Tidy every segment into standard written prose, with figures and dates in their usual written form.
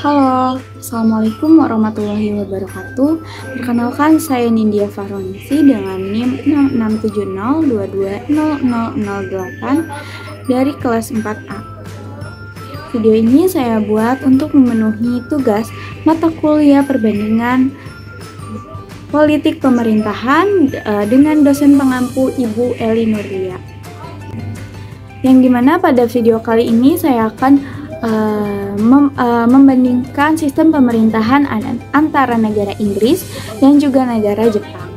Halo, Assalamualaikum warahmatullahi wabarakatuh. Perkenalkan, saya Nindya Fahronisi dengan NIM 6670220008 dari kelas 4A. Video ini saya buat untuk memenuhi tugas mata kuliah perbandingan politik pemerintahan dengan dosen pengampu Ibu Eli Nurlia. Yang dimana pada video kali ini saya akan membandingkan sistem pemerintahan antara negara Inggris dan juga negara Jepang.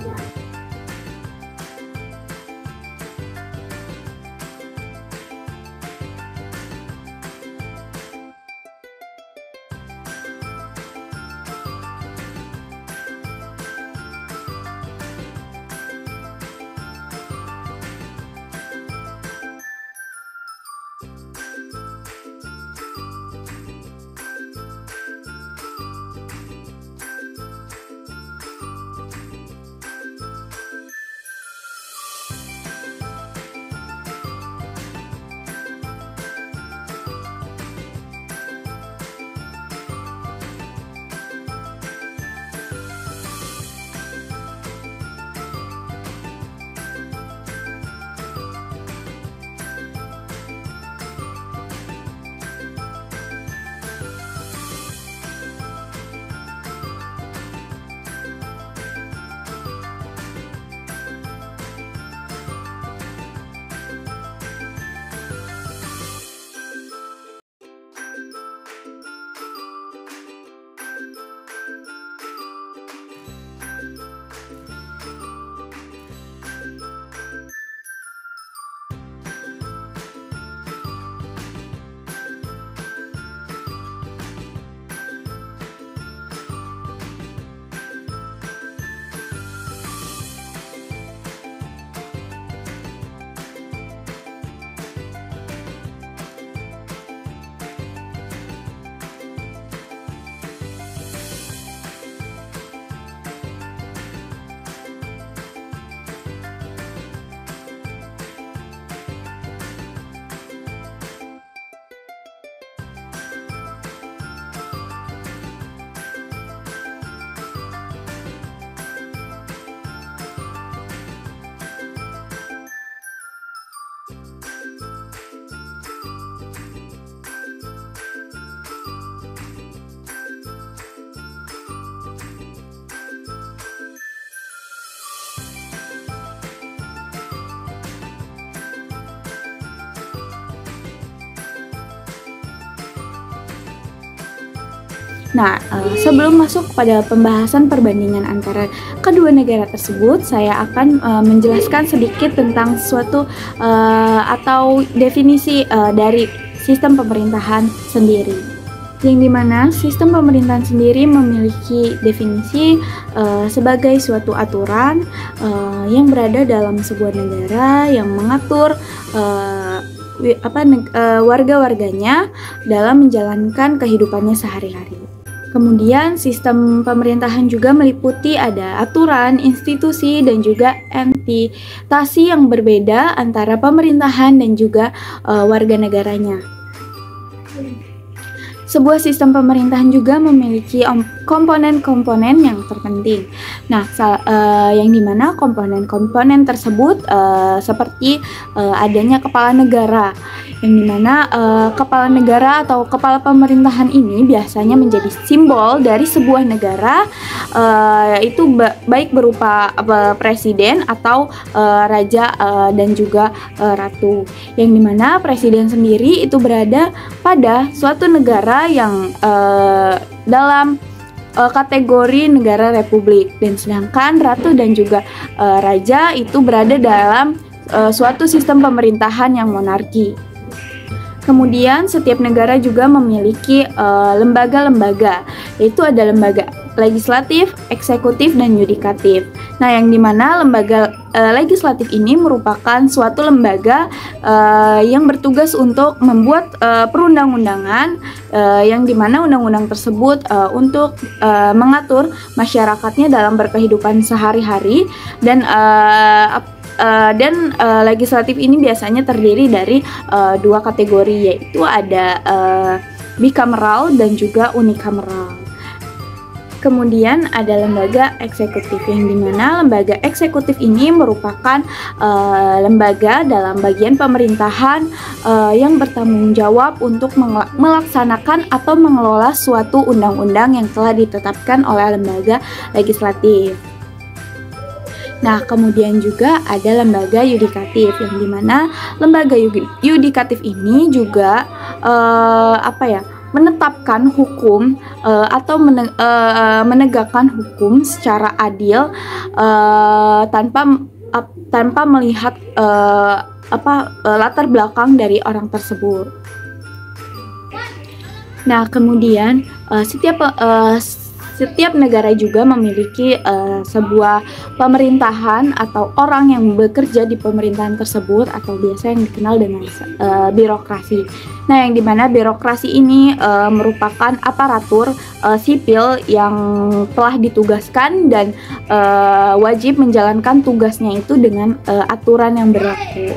Nah, sebelum masuk pada pembahasan perbandingan antara kedua negara tersebut, saya akan menjelaskan sedikit tentang suatu atau definisi dari sistem pemerintahan sendiri. Yang dimana sistem pemerintahan sendiri memiliki definisi sebagai suatu aturan yang berada dalam sebuah negara yang mengatur warga-warganya dalam menjalankan kehidupannya sehari-hari. Kemudian sistem pemerintahan juga meliputi ada aturan, institusi, dan juga entitasi yang berbeda antara pemerintahan dan juga warga negaranya. Sebuah sistem pemerintahan juga memiliki komponen-komponen yang terpenting. Nah, yang dimana komponen-komponen tersebut seperti adanya kepala negara, yang dimana kepala negara atau kepala pemerintahan ini biasanya menjadi simbol dari sebuah negara, itu baik berupa presiden atau raja dan juga ratu. Yang dimana presiden sendiri itu berada pada suatu negara yang dalam kategori negara republik, dan sedangkan ratu dan juga raja itu berada dalam suatu sistem pemerintahan yang monarki. Kemudian setiap negara juga memiliki lembaga-lembaga, yaitu ada lembaga legislatif, eksekutif, dan yudikatif. Nah, yang dimana lembaga legislatif ini merupakan suatu lembaga yang bertugas untuk membuat perundang-undangan, yang dimana undang-undang tersebut untuk mengatur masyarakatnya dalam berkehidupan sehari-hari, dan legislatif ini biasanya terdiri dari dua kategori, yaitu ada bikameral dan juga unikameral. Kemudian ada lembaga eksekutif, yang dimana lembaga eksekutif ini merupakan lembaga dalam bagian pemerintahan yang bertanggung jawab untuk melaksanakan atau mengelola suatu undang-undang yang telah ditetapkan oleh lembaga legislatif. Nah, kemudian juga ada lembaga yudikatif, yang dimana lembaga yudikatif ini juga menetapkan hukum atau menegakkan hukum secara adil tanpa melihat latar belakang dari orang tersebut. Nah, kemudian setiap negara juga memiliki sebuah pemerintahan atau orang yang bekerja di pemerintahan tersebut, atau biasa yang dikenal dengan birokrasi. Nah, yang dimana birokrasi ini merupakan aparatur sipil yang telah ditugaskan dan wajib menjalankan tugasnya itu dengan aturan yang berlaku.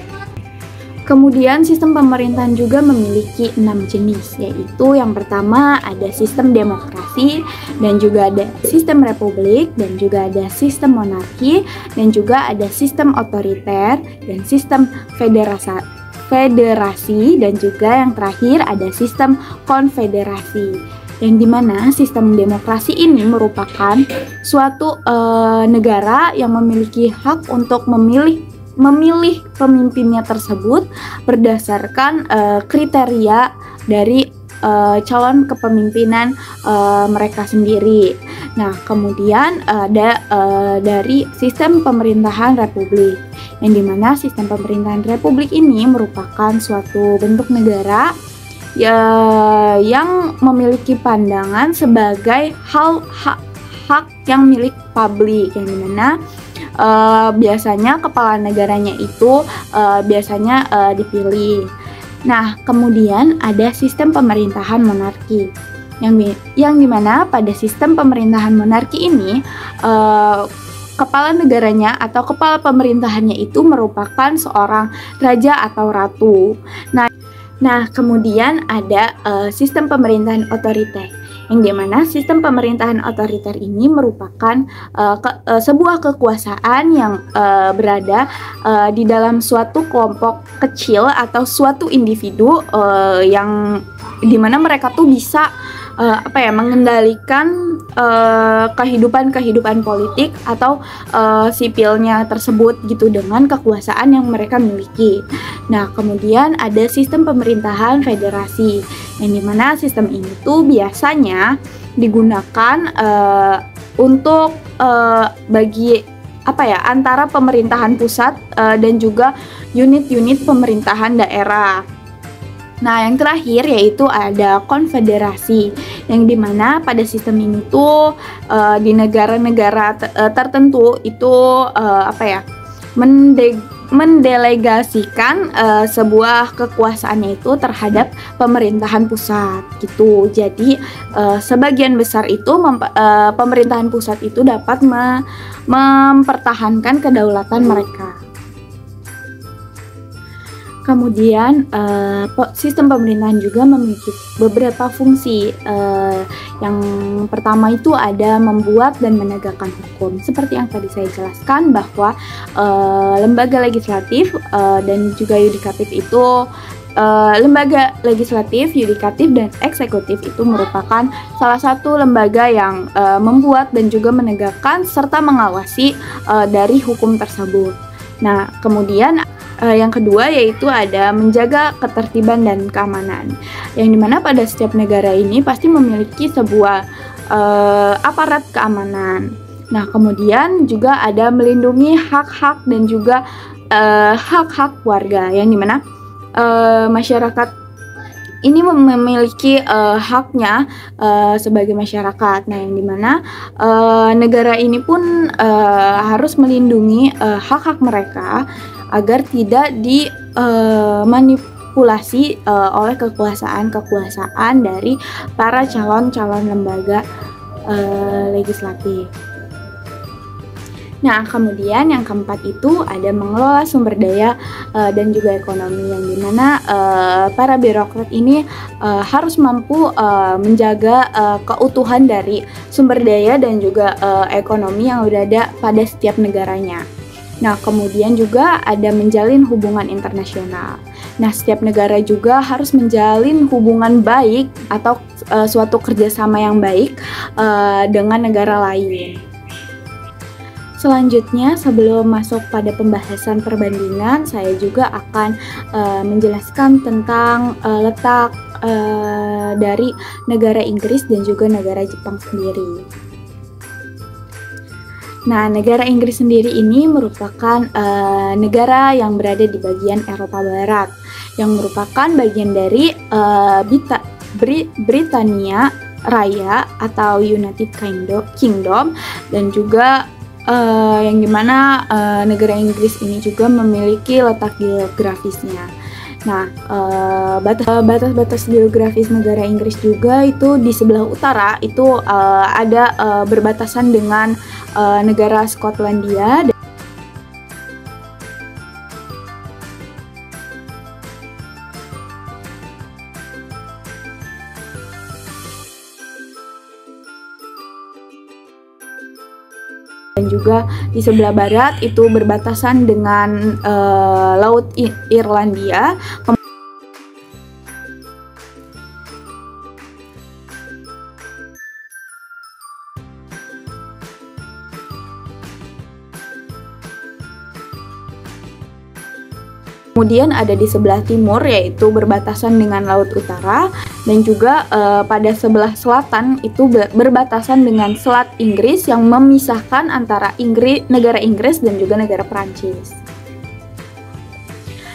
Kemudian sistem pemerintahan juga memiliki 6 jenis, yaitu yang pertama ada sistem demokrasi, dan juga ada sistem republik, dan juga ada sistem monarki, dan juga ada sistem otoriter, dan sistem federasi, dan juga yang terakhir ada sistem konfederasi. Yang dimana sistem demokrasi ini merupakan suatu negara yang memiliki hak untuk memilih pemimpinnya tersebut berdasarkan kriteria dari calon kepemimpinan mereka sendiri. Nah, kemudian ada dari sistem pemerintahan republik, yang dimana sistem pemerintahan republik ini merupakan suatu bentuk negara yang memiliki pandangan sebagai hak yang milik publik, yang dimana biasanya kepala negaranya itu biasanya dipilih. Nah, kemudian ada sistem pemerintahan monarki, yang dimana pada sistem pemerintahan monarki ini kepala negaranya atau kepala pemerintahannya itu merupakan seorang raja atau ratu. Nah, kemudian ada sistem pemerintahan otoriter, yang dimana sistem pemerintahan otoriter ini merupakan sebuah kekuasaan yang berada di dalam suatu kelompok kecil atau suatu individu yang dimana mereka tuh bisa mengendalikan kehidupan politik atau sipilnya tersebut gitu dengan kekuasaan yang mereka miliki. Nah, kemudian ada sistem pemerintahan federasi, yang dimana sistem ini tuh biasanya digunakan untuk bagi antara pemerintahan pusat dan juga unit-unit pemerintahan daerah. Nah, yang terakhir yaitu ada konfederasi, yang dimana pada sistem ini tuh di negara-negara tertentu itu mendelegasikan sebuah kekuasaannya itu terhadap pemerintahan pusat gitu. Jadi sebagian besar itu pemerintahan pusat itu dapat mempertahankan kedaulatan mereka. Kemudian sistem pemerintahan juga memiliki beberapa fungsi. Yang pertama itu ada membuat dan menegakkan hukum. Seperti yang tadi saya jelaskan bahwa lembaga legislatif dan juga yudikatif itu lembaga legislatif, yudikatif, dan eksekutif itu merupakan salah satu lembaga yang membuat dan juga menegakkan serta mengawasi dari hukum tersebut. Nah, kemudian yang kedua yaitu ada menjaga ketertiban dan keamanan, yang dimana pada setiap negara ini pasti memiliki sebuah aparat keamanan. Nah, kemudian juga ada melindungi hak-hak dan juga hak-hak warga, yang dimana masyarakat ini memiliki haknya sebagai masyarakat. Nah, yang dimana negara ini pun harus melindungi hak-hak mereka agar tidak dimanipulasi oleh kekuasaan dari para calon-calon lembaga legislatif. Nah, kemudian yang keempat itu ada mengelola sumber daya dan juga ekonomi, yang dimana para birokrat ini harus mampu menjaga keutuhan dari sumber daya dan juga ekonomi yang berada pada setiap negaranya. Nah, kemudian juga ada menjalin hubungan internasional. Nah, setiap negara juga harus menjalin hubungan baik atau suatu kerjasama yang baik dengan negara lain. Selanjutnya, sebelum masuk pada pembahasan perbandingan, saya juga akan menjelaskan tentang letak dari negara Inggris dan juga negara Jepang sendiri. Nah, negara Inggris sendiri ini merupakan negara yang berada di bagian Eropa Barat, yang merupakan bagian dari Britania Raya atau United Kingdom, dan juga yang dimana negara Inggris ini juga memiliki letak geografisnya. Nah, batas-batas geografis negara Inggris juga itu di sebelah utara itu ada berbatasan dengan negara Skotlandia. Dan juga di sebelah barat itu berbatasan dengan Laut Irlandia. Kemudian ada di sebelah timur, yaitu berbatasan dengan Laut Utara, dan juga pada sebelah selatan itu berbatasan dengan Selat Inggris yang memisahkan antara negara Inggris dan juga negara Perancis.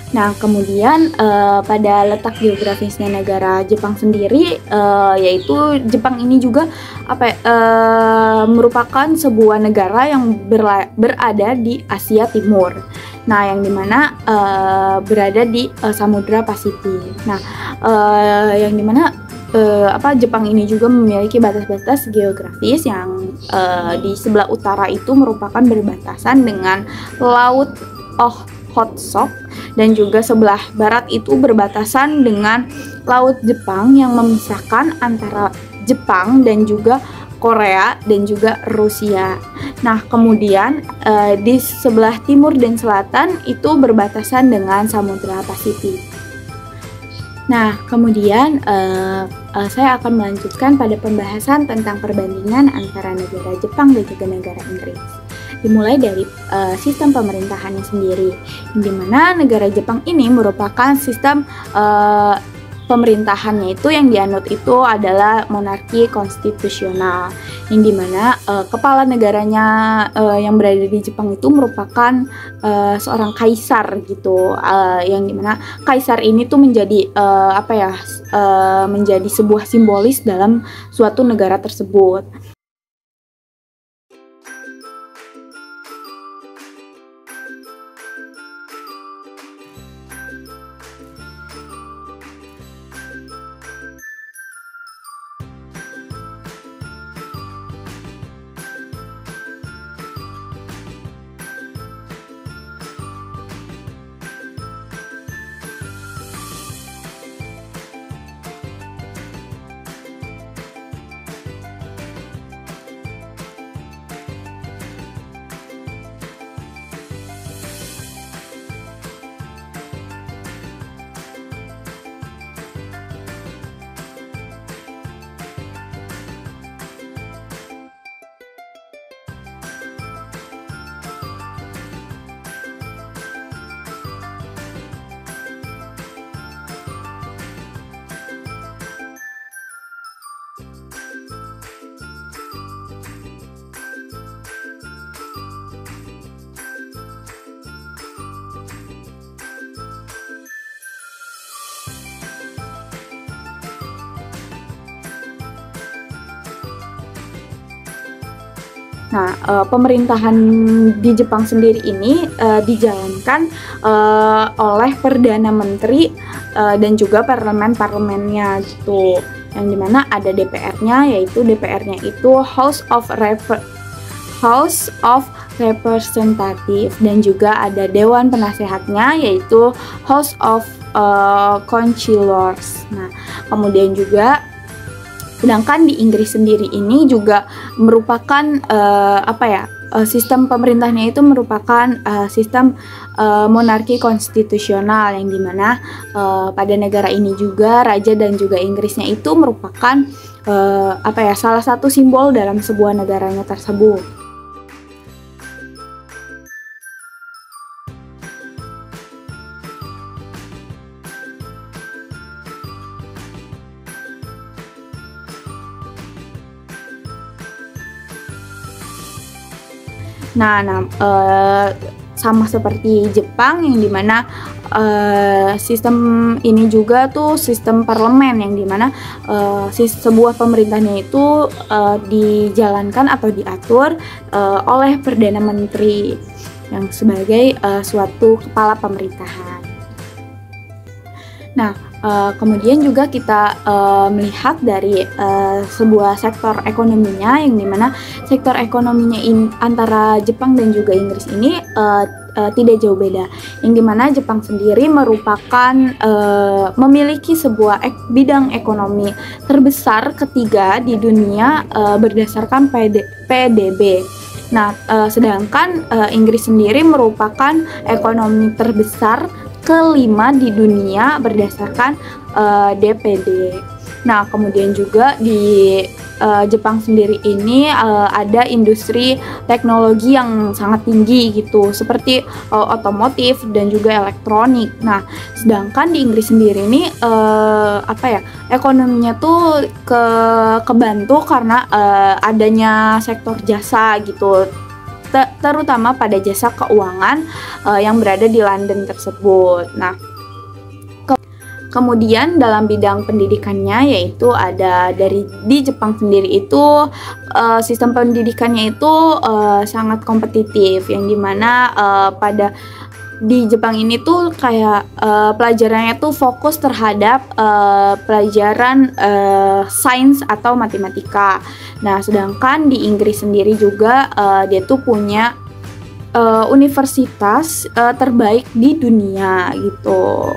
Nah, kemudian pada letak geografisnya negara Jepang sendiri, yaitu Jepang ini juga merupakan sebuah negara yang berada di Asia Timur. Nah, yang dimana berada di Samudra Pasifik. Nah, yang dimana Jepang ini juga memiliki batas-batas geografis yang di sebelah utara itu merupakan berbatasan dengan Laut Okhotsk, dan juga sebelah barat itu berbatasan dengan Laut Jepang yang memisahkan antara Jepang dan juga Korea dan juga Rusia. Nah, kemudian di sebelah timur dan selatan itu berbatasan dengan Samudra Pasifik. Nah, kemudian saya akan melanjutkan pada pembahasan tentang perbandingan antara negara Jepang dan juga negara Inggris. Dimulai dari sistem pemerintahannya sendiri, di mana negara Jepang ini merupakan sistem pemerintahannya itu yang dianut itu adalah monarki konstitusional, yang dimana kepala negaranya yang berada di Jepang itu merupakan seorang kaisar gitu, yang dimana kaisar ini tuh menjadi menjadi sebuah simbolis dalam suatu negara tersebut. Nah, pemerintahan di Jepang sendiri ini dijalankan oleh Perdana Menteri dan juga parlemennya gitu. Yang dimana ada DPR-nya, yaitu DPR-nya itu House of Representative, dan juga ada dewan penasehatnya yaitu House of Councillors. Nah, kemudian juga sedangkan di Inggris sendiri ini juga merupakan sistem pemerintahnya itu merupakan sistem monarki konstitusional, yang dimana pada negara ini juga raja dan juga Inggrisnya itu merupakan salah satu simbol dalam sebuah negaranya tersebut. Sama seperti Jepang, yang dimana sistem ini juga tuh sistem parlemen, yang dimana sebuah pemerintahnya itu dijalankan atau diatur oleh Perdana Menteri yang sebagai suatu kepala pemerintahan. Nah, kemudian juga kita melihat dari sebuah sektor ekonominya, yang dimana sektor ekonominya antara Jepang dan juga Inggris ini tidak jauh beda, yang dimana Jepang sendiri merupakan memiliki sebuah bidang ekonomi terbesar ketiga di dunia berdasarkan PDB. Nah, sedangkan Inggris sendiri merupakan ekonomi terbesar kelima di dunia berdasarkan DPD. Nah, kemudian juga di Jepang sendiri ini ada industri teknologi yang sangat tinggi gitu, seperti otomotif dan juga elektronik. Nah, sedangkan di Inggris sendiri ini ekonominya tuh kebantu karena adanya sektor jasa gitu, terutama pada jasa keuangan yang berada di London tersebut. Nah, kemudian dalam bidang pendidikannya, yaitu ada di Jepang sendiri itu sistem pendidikannya itu sangat kompetitif, yang dimana di Jepang ini tuh kayak pelajarannya tuh fokus terhadap pelajaran sains atau matematika. Nah, sedangkan di Inggris sendiri juga dia tuh punya universitas terbaik di dunia gitu.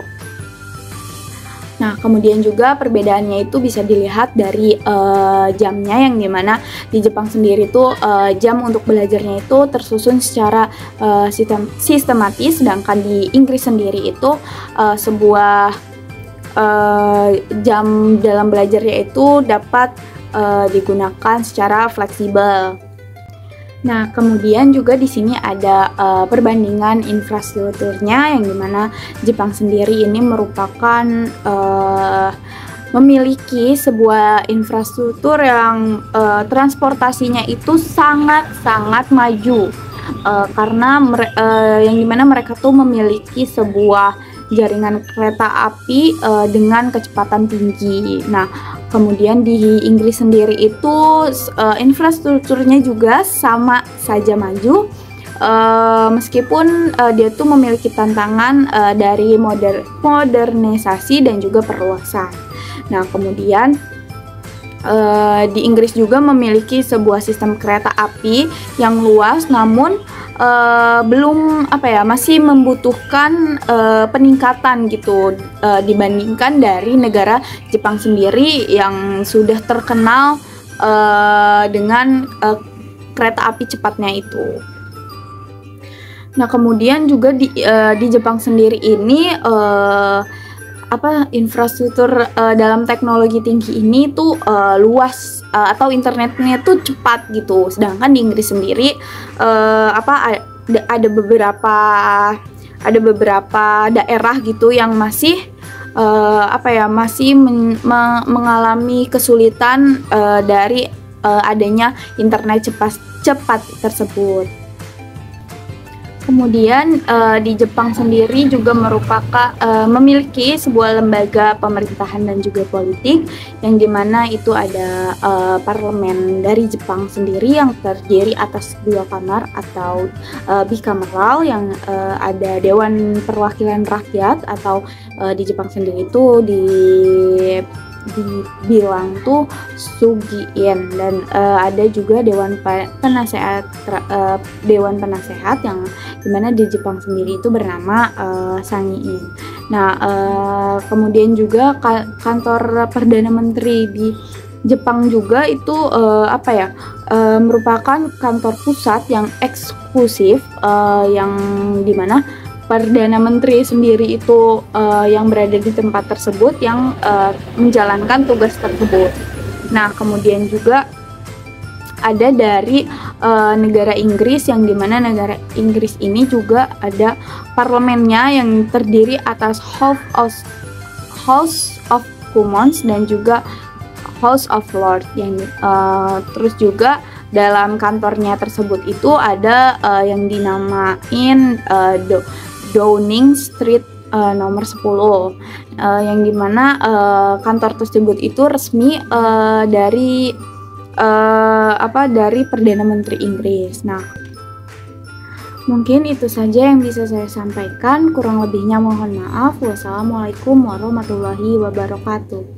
Nah, kemudian juga perbedaannya itu bisa dilihat dari jamnya, yang dimana di Jepang sendiri tuh jam untuk belajarnya itu tersusun secara sistematis, sedangkan di Inggris sendiri itu sebuah jam dalam belajarnya itu dapat digunakan secara fleksibel. Nah, kemudian juga di sini ada perbandingan infrastrukturnya, yang dimana Jepang sendiri ini merupakan memiliki sebuah infrastruktur yang transportasinya itu sangat maju, karena yang dimana mereka tuh memiliki sebuah jaringan kereta api dengan kecepatan tinggi. Nah, kemudian di Inggris sendiri itu infrastrukturnya juga sama saja maju, meskipun dia tuh memiliki tantangan dari modernisasi dan juga perluasan. Nah, kemudian di Inggris juga memiliki sebuah sistem kereta api yang luas, namun masih membutuhkan peningkatan gitu dibandingkan dari negara Jepang sendiri yang sudah terkenal dengan kereta api cepatnya itu. Nah, kemudian juga di Jepang sendiri ini infrastruktur dalam teknologi tinggi ini tuh luas, atau internetnya tuh cepat gitu. Sedangkan di Inggris sendiri ada beberapa daerah gitu yang masih mengalami kesulitan dari adanya internet cepat tersebut. Kemudian di Jepang sendiri juga memiliki sebuah lembaga pemerintahan dan juga politik, yang dimana itu ada parlemen dari Jepang sendiri yang terdiri atas 2 kamar atau bicameral, yang ada Dewan Perwakilan Rakyat, atau di Jepang sendiri itu dibilang tuh Sugiin, dan ada juga dewan penasehat yang dimana di Jepang sendiri itu bernama Sangiin. Nah, kemudian juga kantor Perdana Menteri di Jepang juga itu merupakan kantor pusat yang eksklusif, yang dimana Perdana Menteri sendiri itu yang berada di tempat tersebut yang menjalankan tugas tersebut. Nah, kemudian juga ada dari negara Inggris, yang dimana negara Inggris ini juga ada parlemennya yang terdiri atas House of Commons dan juga House of Lords, yang terus juga dalam kantornya tersebut itu ada yang dinamain Downing Street nomor 10, yang dimana kantor tersebut itu resmi dari Perdana Menteri Inggris. Nah, mungkin itu saja yang bisa saya sampaikan, kurang lebihnya mohon maaf. Wassalamualaikum warahmatullahi wabarakatuh.